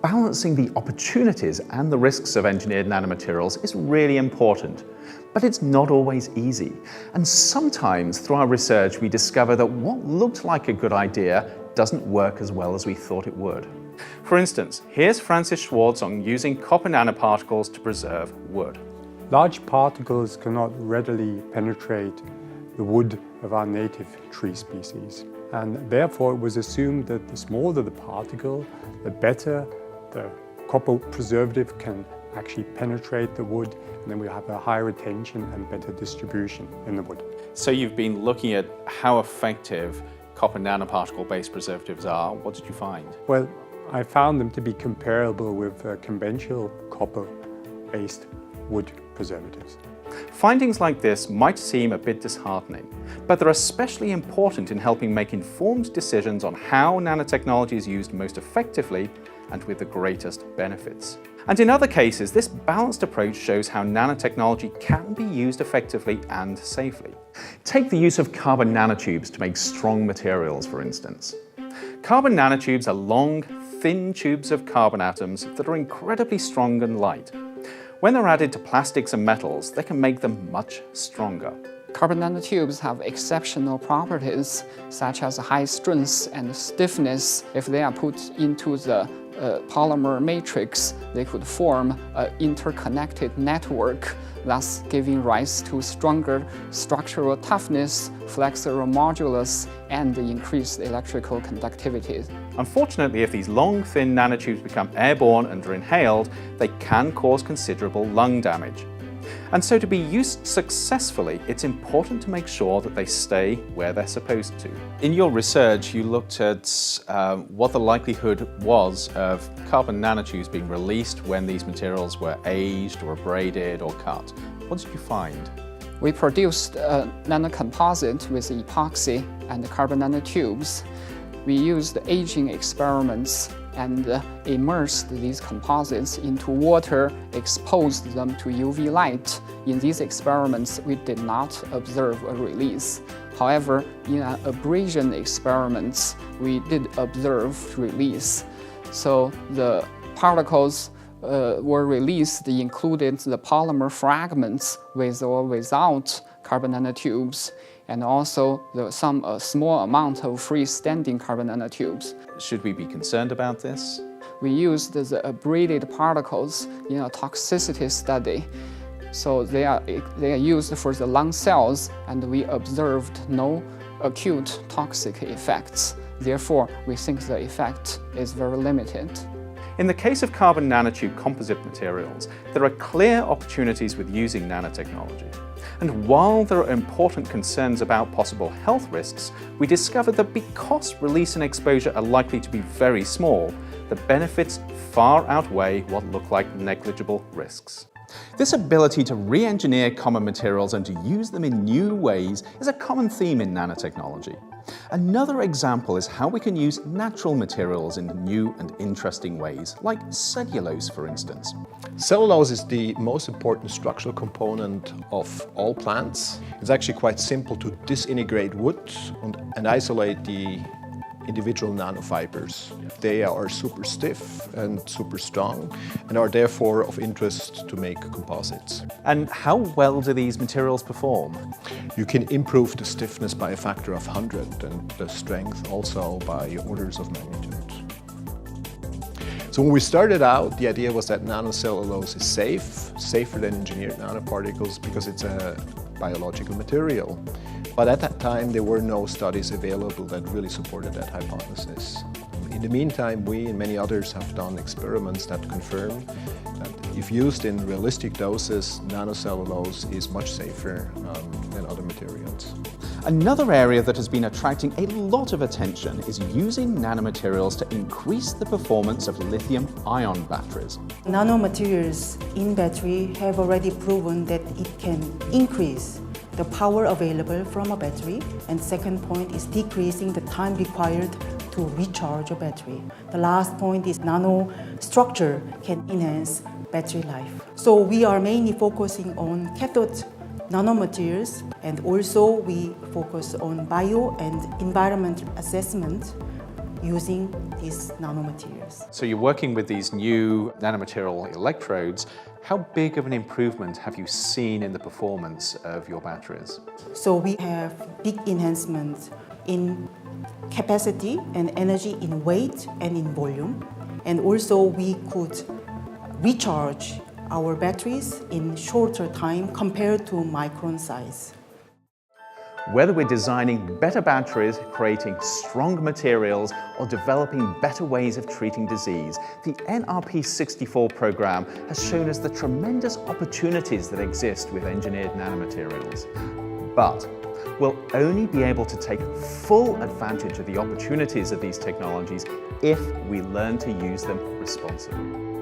balancing the opportunities and the risks of engineered nanomaterials is really important. But it's not always easy. And sometimes through our research, we discover that what looked like a good idea doesn't work as well as we thought it would. For instance, here's Francis Schwartz on using copper nanoparticles to preserve wood. Large particles cannot readily penetrate the wood of our native tree species. And therefore it was assumed that the smaller the particle, the better the copper preservative can actually penetrate the wood, and then we have a higher retention and better distribution in the wood. So you've been looking at how effective copper nanoparticle-based preservatives are. What did you find? Well, I found them to be comparable with conventional copper-based wood preservatives. Findings like this might seem a bit disheartening, but they're especially important in helping make informed decisions on how nanotechnology is used most effectively and with the greatest benefits. And in other cases, this balanced approach shows how nanotechnology can be used effectively and safely. Take the use of carbon nanotubes to make strong materials, for instance. Carbon nanotubes are long, thin tubes of carbon atoms that are incredibly strong and light. When they're added to plastics and metals, they can make them much stronger. Carbon nanotubes have exceptional properties such as high strength and stiffness. If they are put into the polymer matrix, they could form an interconnected network, thus giving rise to stronger structural toughness, flexural modulus, and increased electrical conductivity. Unfortunately, if these long, thin nanotubes become airborne and are inhaled, they can cause considerable lung damage. And so to be used successfully, it's important to make sure that they stay where they're supposed to. In your research, you looked at what the likelihood was of carbon nanotubes being released when these materials were aged or abraded or cut. What did you find? We produced a nanocomposite with epoxy and carbon nanotubes. We used aging experiments and immersed these composites into water, exposed them to UV light. In these experiments, we did not observe a release. However, in abrasion experiments, we did observe release. So the particles were released, included the polymer fragments with or without carbon nanotubes, and also a small amount of freestanding carbon nanotubes. Should we be concerned about this? We used the abraded particles in a toxicity study. So they are used for the lung cells, and we observed no acute toxic effects. Therefore, we think the effect is very limited. In the case of carbon nanotube composite materials, there are clear opportunities with using nanotechnology. And while there are important concerns about possible health risks, we discovered that because release and exposure are likely to be very small, the benefits far outweigh what look like negligible risks. This ability to re-engineer common materials and to use them in new ways is a common theme in nanotechnology. Another example is how we can use natural materials in new and interesting ways, like cellulose, for instance. Cellulose is the most important structural component of all plants. It's actually quite simple to disintegrate wood and isolate the individual nanofibers. They are super stiff and super strong and are therefore of interest to make composites. And how well do these materials perform? You can improve the stiffness by a factor of 100 and the strength also by orders of magnitude. So when we started out, the idea was that nanocellulose is safer than engineered nanoparticles because it's a biological material. But at that time, there were no studies available that really supported that hypothesis. In the meantime, we and many others have done experiments that confirm that if used in realistic doses, nanocellulose is much safer than other materials. Another area that has been attracting a lot of attention is using nanomaterials to increase the performance of lithium-ion batteries. Nanomaterials in battery have already proven that it can increase the power available from a battery, and second point is decreasing the time required to recharge a battery. The last point is nanostructure can enhance battery life. So we are mainly focusing on cathode nanomaterials, and also we focus on bio and environmental assessment using these nanomaterials. So you're working with these new nanomaterial electrodes. How big of an improvement have you seen in the performance of your batteries? So we have big enhancements in capacity and energy in weight and in volume. And also we could recharge our batteries in shorter time compared to micron size. Whether we're designing better batteries, creating strong materials, or developing better ways of treating disease, the NRP 64 program has shown us the tremendous opportunities that exist with engineered nanomaterials. But we'll only be able to take full advantage of the opportunities of these technologies if we learn to use them responsibly.